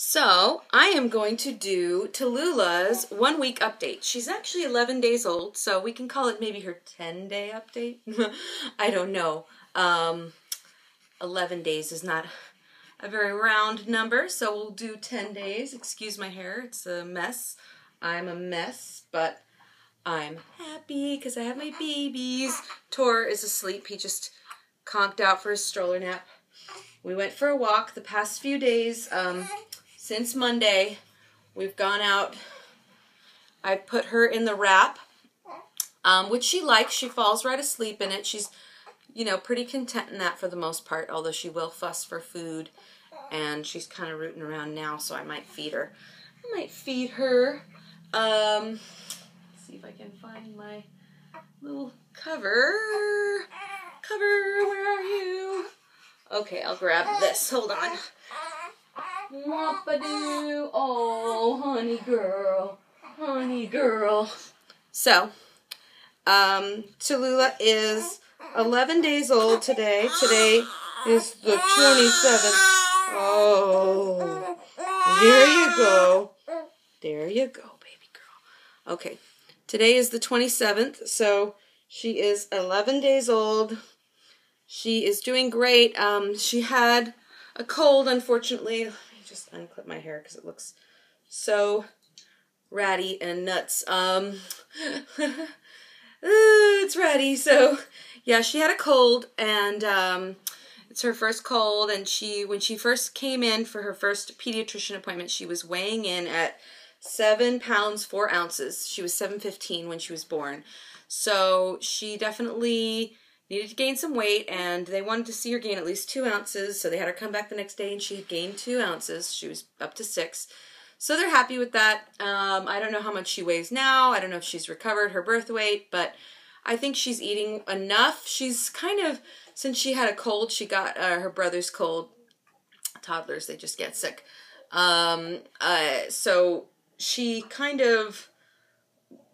So, I am going to do Tallulah's 1-week update. She's actually 11 days old, so we can call it maybe her 10-day update. I don't know. 11 days is not a very round number, so we'll do 10 days. Excuse my hair, it's a mess. I'm a mess, but I'm happy because I have my babies. Tor is asleep. He just conked out for his stroller nap. We went for a walk the past few days. Since Monday, we've gone out. I put her in the wrap, which she likes. She falls right asleep in it. She's, you know, pretty content in that for the most part, although she will fuss for food, and she's kind of rooting around now, so I might feed her. Let's see if I can find my little cover. Cover, where are you? Okay, I'll grab this. Hold on. Whoop-a-doo. Oh, honey girl. Honey girl. So, Tallulah is 11 days old today. Today is the 27th. Oh, there you go. There you go, baby girl. Okay, today is the 27th, so she is 11 days old. She is doing great. She had a cold, unfortunately. Let me just unclip my hair because it looks so ratty and nuts. It's ratty. So, yeah, she had a cold, and it's her first cold. And when she first came in for her first pediatrician appointment, she was weighing in at 7 pounds 4 ounces. She was 7'15" when she was born. So she definitely needed to gain some weight, and they wanted to see her gain at least 2 ounces, so they had her come back the next day, and she had gained 2 ounces. She was up to 6. So they're happy with that. I don't know how much she weighs now. I don't know if she's recovered her birth weight, but I think she's eating enough. She's kind of, since she had a cold, she got her brother's cold. Toddlers, they just get sick. So she kind of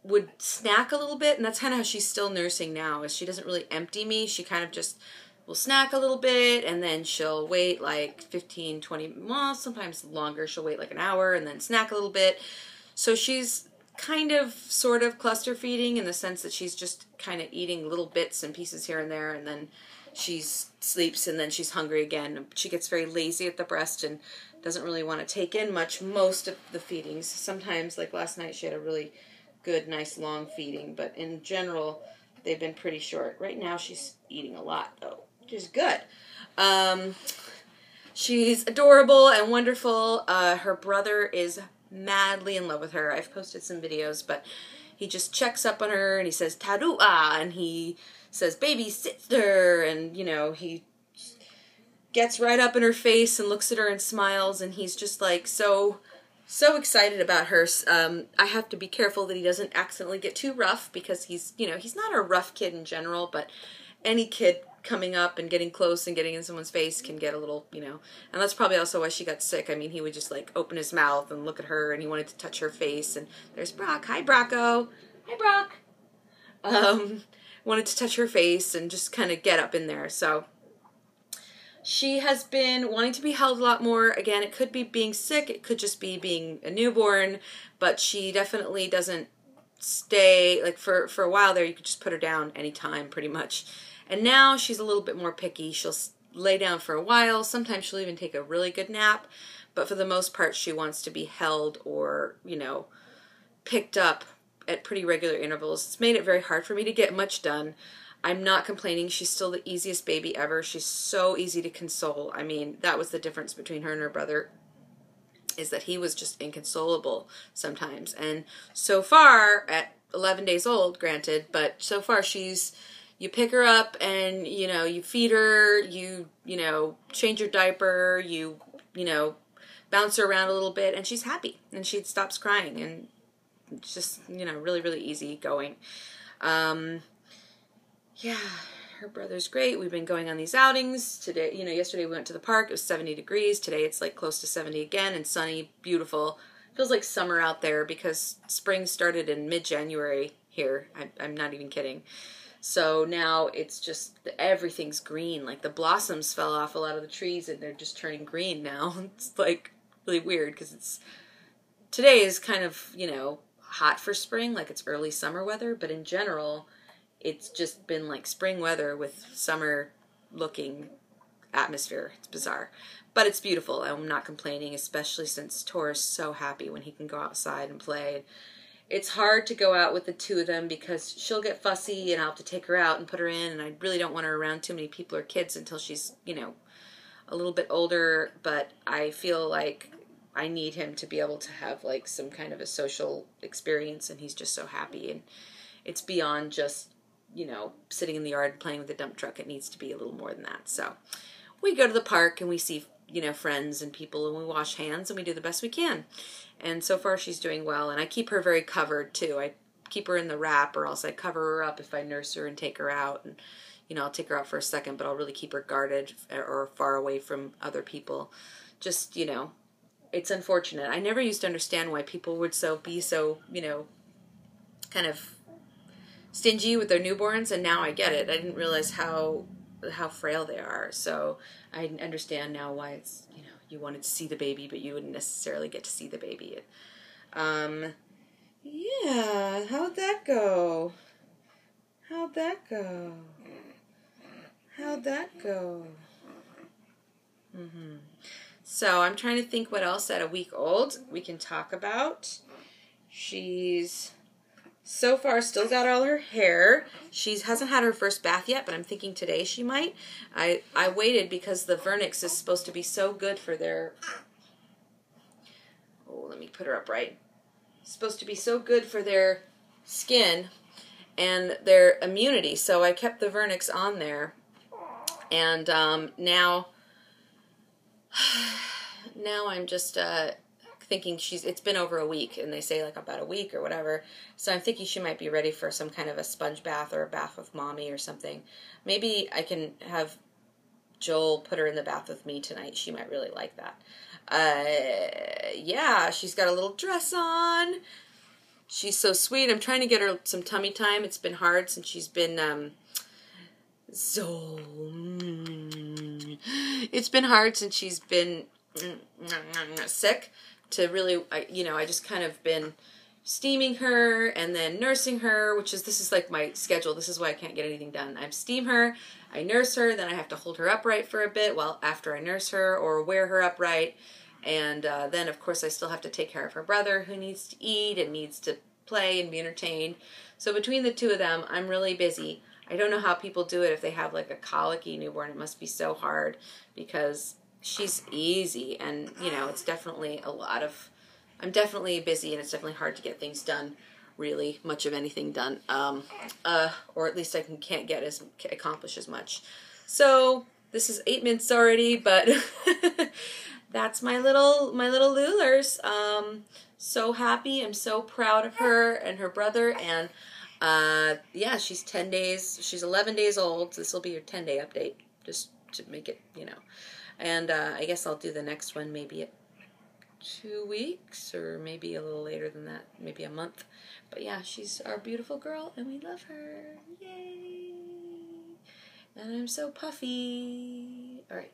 would snack a little bit, and that's kind of how she's still nursing now, is she doesn't really empty me. She kind of just will snack a little bit, and then she'll wait like 15, 20, well, sometimes longer. She'll wait like an hour and then snack a little bit. So she's kind of sort of cluster feeding in the sense that she's just kind of eating little bits and pieces here and there, and then she sleeps, and then she's hungry again. She gets very lazy at the breast and doesn't really want to take in most of the feedings. Sometimes, like last night, she had a really good, nice, long feeding, but in general, they've been pretty short. Right now, she's eating a lot, though, which is good. She's adorable and wonderful. Her brother is madly in love with her. I've posted some videos, but he just checks up on her, and he says, Tallulah, and he says, baby sister, and, you know, he gets right up in her face and looks at her and smiles, and he's just, like, so excited about her. I have to be careful that he doesn't accidentally get too rough, because he's, you know, he's not a rough kid in general, but any kid coming up and getting close and getting in someone's face can get a little, you know, and that's probably also why she got sick. I mean, he would just like open his mouth and look at her, and he wanted to touch her face, and there's Brock. Hi, Brocco. Hi, Brock. Wanted to touch her face and just kind of get up in there. So she has been wanting to be held a lot more. Again, it could be being sick. It could just be being a newborn. But she definitely doesn't stay. Like for a while there, you could just put her down anytime pretty much. And now she's a little bit more picky. She'll lay down for a while. Sometimes she'll even take a really good nap. But for the most part, she wants to be held or, you know, picked up at pretty regular intervals. It's made it very hard for me to get much done. I'm not complaining. She's still the easiest baby ever. She's so easy to console. I mean, that was the difference between her and her brother, is that he was just inconsolable sometimes. And so far, at 11 days old, granted, but so far you pick her up and, you know, you feed her, you know, change her diaper, you know, bounce her around a little bit, and she's happy. And she stops crying, and it's just, you know, really, really easy going. Yeah, her brother's great. We've been going on these outings. Today, you know, yesterday we went to the park. It was 70 degrees. Today it's like close to 70 again, and sunny, beautiful. Feels like summer out there because spring started in mid-January here. I'm not even kidding. So now it's just, everything's green. Like the blossoms fell off a lot of the trees, and they're just turning green now. It's like really weird because today is kind of, you know, hot for spring, like it's early summer weather, but in general, it's just been like spring weather with summer looking atmosphere. It's bizarre, but it's beautiful. I'm not complaining, especially since Tor's so happy when he can go outside and play. It's hard to go out with the two of them because she'll get fussy and I'll have to take her out and put her in, and I really don't want her around too many people or kids until she's, you know, a little bit older, but I feel like I need him to be able to have like some kind of a social experience, and he's just so happy, and it's beyond just, you know, sitting in the yard and playing with the dump truck. It needs to be a little more than that. So we go to the park and we see, you know, friends and people, and we wash hands and we do the best we can. And so far she's doing well, and I keep her very covered too. I keep her in the wrap, or else I cover her up if I nurse her and take her out. And you know, I'll take her out for a second, but I'll really keep her guarded or far away from other people. Just, you know, it's unfortunate. I never used to understand why people would be so, you know, kind of stingy with their newborns, and now I get it. I didn't realize how frail they are. So I understand now why it's, you know, you wanted to see the baby, but you wouldn't necessarily get to see the baby. Yeah, how'd that go? How'd that go? How'd that go? So I'm trying to think what else at a week old we can talk about. She's so far still got all her hair. She hasn't had her first bath yet, but I'm thinking today she might. I waited because the vernix is supposed to be so good for their... Oh, let me put her up right. It's supposed to be so good for their skin and their immunity, so I kept the vernix on there. And now I'm just thinking it's been over a week, and they say like about a week or whatever. So I'm thinking she might be ready for some kind of a sponge bath or a bath with mommy or something. Maybe I can have Joel put her in the bath with me tonight. She might really like that. Yeah, she's got a little dress on. She's so sweet. I'm trying to get her some tummy time. It's been hard since she's been it's been hard since she's been sick to really, you know, I just kind of been steaming her and then nursing her, this is like my schedule. This is why I can't get anything done. I steam her, I nurse her, then I have to hold her upright for a bit after I nurse her, or wear her upright. And then, of course, I still have to take care of her brother, who needs to eat and needs to play and be entertained. So between the two of them, I'm really busy. I don't know how people do it if they have like a colicky newborn. It must be so hard because she's easy, and you know, it's definitely I'm definitely busy, and it's definitely hard to get things done, really much of anything done, or at least I can't accomplish as much. So this is 8 minutes already, but that's my little Lulers. So happy. I'm so proud of her and her brother, and yeah, she's 10 days, she's 11 days old. This will be your 10-day update, just to make it, you know. And I guess I'll do the next one maybe at 2 weeks, or maybe a little later than that, maybe a month. But yeah, she's our beautiful girl, and we love her. Yay! And I'm so puffy. All right.